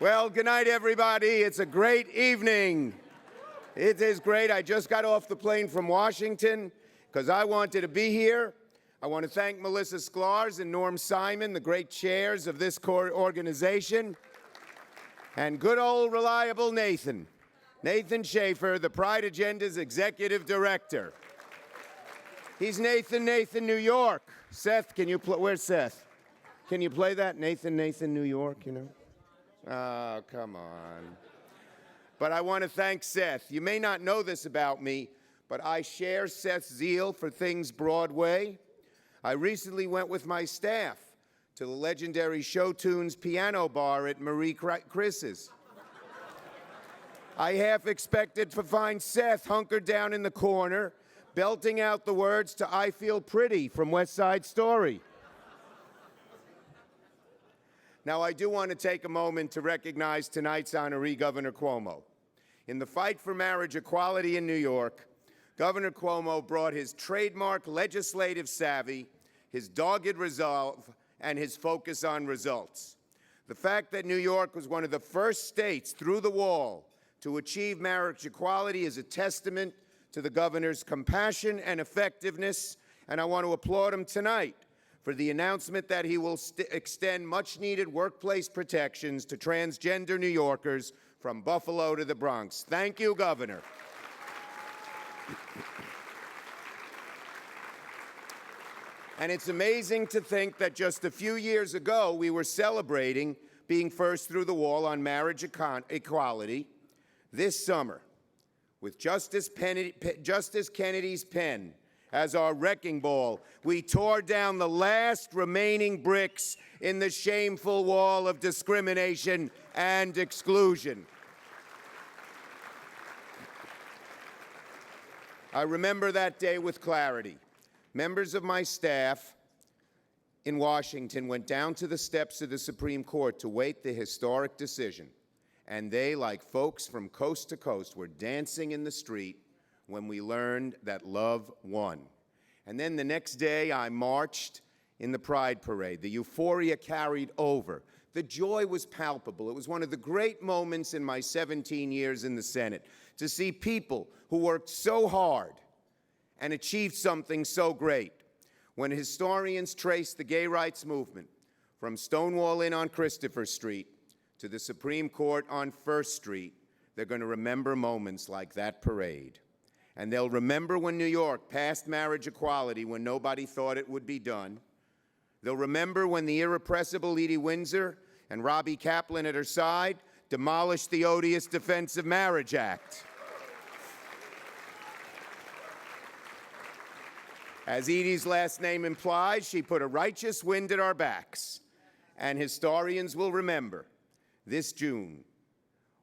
Well, good night, everybody. It's a great evening. It is great. I just got off the plane from Washington because I wanted to be here. I want to thank Melissa Sklarz and Norm Simon, the great chairs of this organization, and good old reliable Nathan Schaefer, the Pride Agenda's executive director. He's Nathan, New York. Seth, can you play? Where's Seth? Can you play that? Nathan, New York, you know? Oh, come on. But I want to thank Seth. You may not know this about me, but I share Seth's zeal for things Broadway. I recently went with my staff to the legendary Show Tunes piano bar at Marie Chris's. I half expected to find Seth hunkered down in the corner, belting out the words to I Feel Pretty from West Side Story. Now, I do want to take a moment to recognize tonight's honoree, Governor Cuomo. In the fight for marriage equality in New York, Governor Cuomo brought his trademark legislative savvy, his dogged resolve, and his focus on results. The fact that New York was one of the first states through the wall to achieve marriage equality is a testament to the governor's compassion and effectiveness, and I want to applaud him tonight for the announcement that he will extend much-needed workplace protections to transgender New Yorkers from Buffalo to the Bronx. Thank you, Governor. And it's amazing to think that just a few years ago, we were celebrating being first through the wall on marriage equality. This summer, with Justice Kennedy's pen as our wrecking ball, we tore down the last remaining bricks in the shameful wall of discrimination and exclusion. I remember that day with clarity. Members of my staff in Washington went down to the steps of the Supreme Court to wait the historic decision. And they, like folks from coast to coast, were dancing in the street when we learned that love won. And then the next day, I marched in the Pride Parade. The euphoria carried over. The joy was palpable. It was one of the great moments in my 17 years in the Senate to see people who worked so hard and achieved something so great. When historians trace the gay rights movement from Stonewall Inn on Christopher Street to the Supreme Court on First Street, they're going to remember moments like that parade. And they'll remember when New York passed marriage equality when nobody thought it would be done. They'll remember when the irrepressible Edie Windsor and Robbie Kaplan at her side demolished the odious Defense of Marriage Act. As Edie's last name implies, she put a righteous wind at our backs. And historians will remember this June,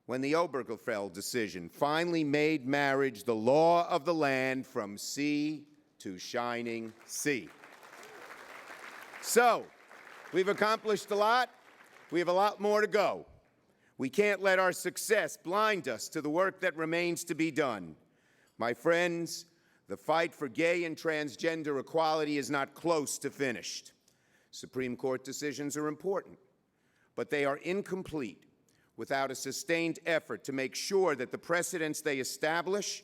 when the Obergefell decision finally made marriage the law of the land from sea to shining sea. So, we've accomplished a lot. We have a lot more to go. We can't let our success blind us to the work that remains to be done. My friends, the fight for gay and transgender equality is not close to finished. Supreme Court decisions are important, but they are incomplete without a sustained effort to make sure that the precedents they establish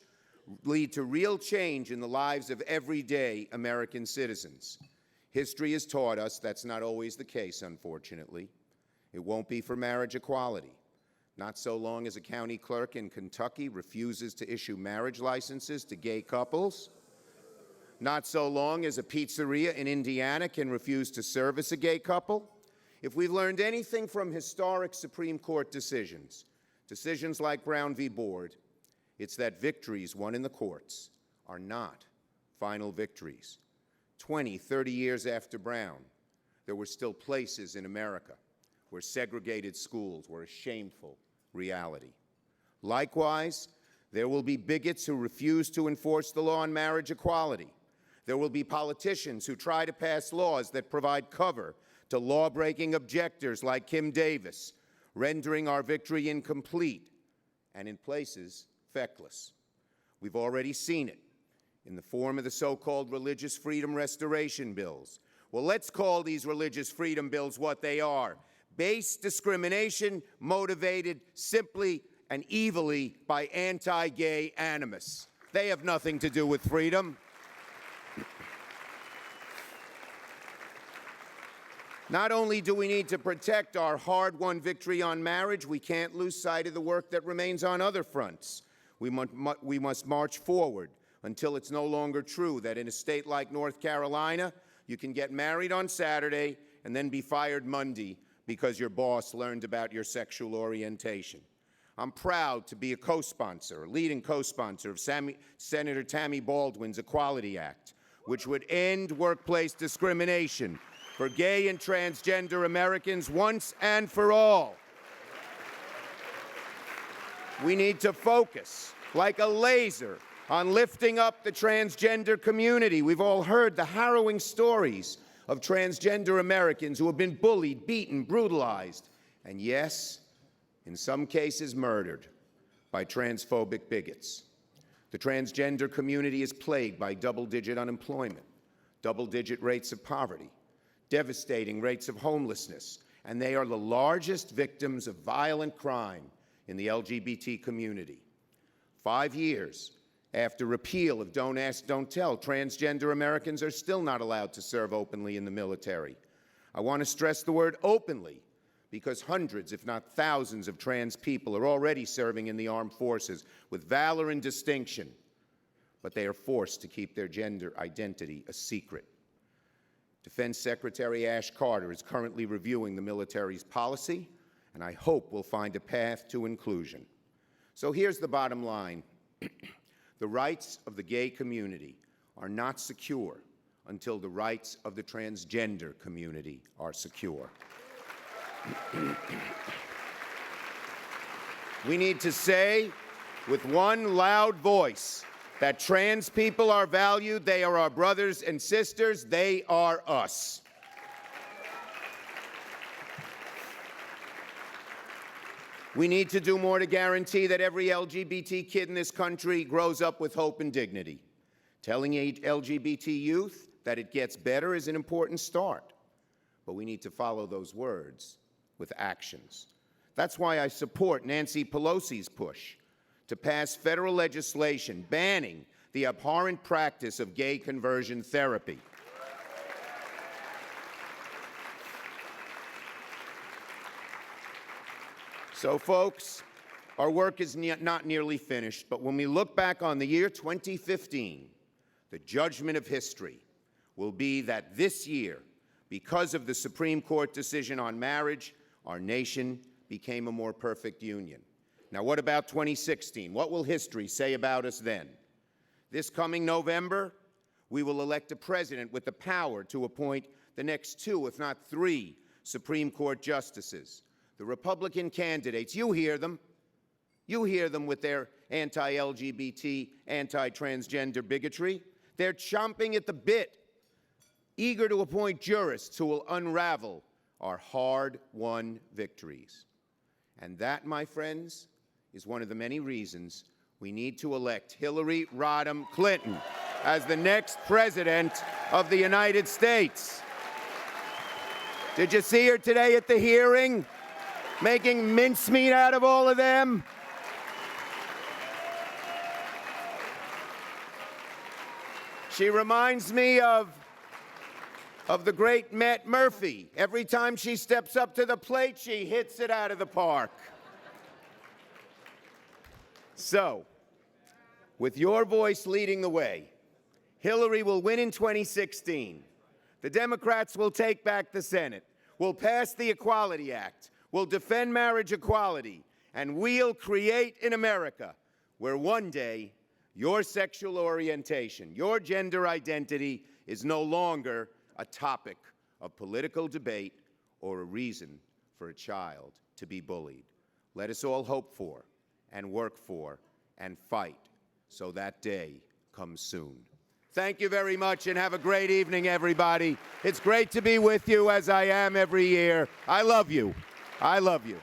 lead to real change in the lives of everyday American citizens. History has taught us that's not always the case, unfortunately. It won't be for marriage equality. Not so long as a county clerk in Kentucky refuses to issue marriage licenses to gay couples. Not so long as a pizzeria in Indiana can refuse to service a gay couple. If we've learned anything from historic Supreme Court decisions like Brown v. Board, it's that victories won in the courts are not final victories. 20, 30 years after Brown, there were still places in America where segregated schools were a shameful reality. Likewise, there will be bigots who refuse to enforce the law on marriage equality. There will be politicians who try to pass laws that provide cover to law-breaking objectors like Kim Davis, rendering our victory incomplete and, in places, feckless. We've already seen it in the form of the so-called religious freedom restoration bills. Well, let's call these religious freedom bills what they are: base discrimination motivated simply and evilly by anti-gay animus. They have nothing to do with freedom. Not only do we need to protect our hard-won victory on marriage, we can't lose sight of the work that remains on other fronts. We must march forward until it's no longer true that in a state like North Carolina, you can get married on Saturday and then be fired Monday because your boss learned about your sexual orientation. I'm proud to be a co-sponsor, a leading co-sponsor of Senator Tammy Baldwin's Equality Act, which would end workplace discrimination for gay and transgender Americans once and for all. We need to focus like a laser on lifting up the transgender community. We've all heard the harrowing stories of transgender Americans who have been bullied, beaten, brutalized, and yes, in some cases murdered by transphobic bigots. The transgender community is plagued by double-digit unemployment, double-digit rates of poverty, devastating rates of homelessness, and they are the largest victims of violent crime in the LGBT community. 5 years after repeal of Don't Ask, Don't Tell, transgender Americans are still not allowed to serve openly in the military. I want to stress the word openly because hundreds, if not thousands, of trans people are already serving in the armed forces with valor and distinction, but they are forced to keep their gender identity a secret. Defense Secretary Ash Carter is currently reviewing the military's policy, and I hope we'll find a path to inclusion. So here's the bottom line. The rights of the gay community are not secure until the rights of the transgender community are secure. We need to say with one loud voice that trans people are valued, they are our brothers and sisters, they are us. We need to do more to guarantee that every LGBT kid in this country grows up with hope and dignity. Telling LGBT youth that it gets better is an important start, but we need to follow those words with actions. That's why I support Nancy Pelosi's push to pass federal legislation banning the abhorrent practice of gay conversion therapy. So, folks, our work is not nearly finished, but when we look back on the year 2015, the judgment of history will be that this year, because of the Supreme Court decision on marriage, our nation became a more perfect union. Now, what about 2016? What will history say about us then? This coming November, we will elect a president with the power to appoint the next 2, if not 3, Supreme Court justices. The Republican candidates, you hear them. You hear them with their anti-LGBT, anti-transgender bigotry. They're chomping at the bit, eager to appoint jurists who will unravel our hard-won victories. And that, my friends, is one of the many reasons we need to elect Hillary Rodham Clinton as the next president of the United States. Did you see her today at the hearing, making mincemeat out of all of them? She reminds me of the great Matt Murphy. Every time she steps up to the plate, she hits it out of the park. So, with your voice leading the way, Hillary will win in 2016. The Democrats will take back the Senate. We'll pass the Equality Act. We'll defend marriage equality. And we'll create an America where one day your sexual orientation, your gender identity is no longer a topic of political debate or a reason for a child to be bullied. Let us all hope for and work for and fight so that day comes soon. Thank you very much and have a great evening, everybody. It's great to be with you as I am every year. I love you. I love you.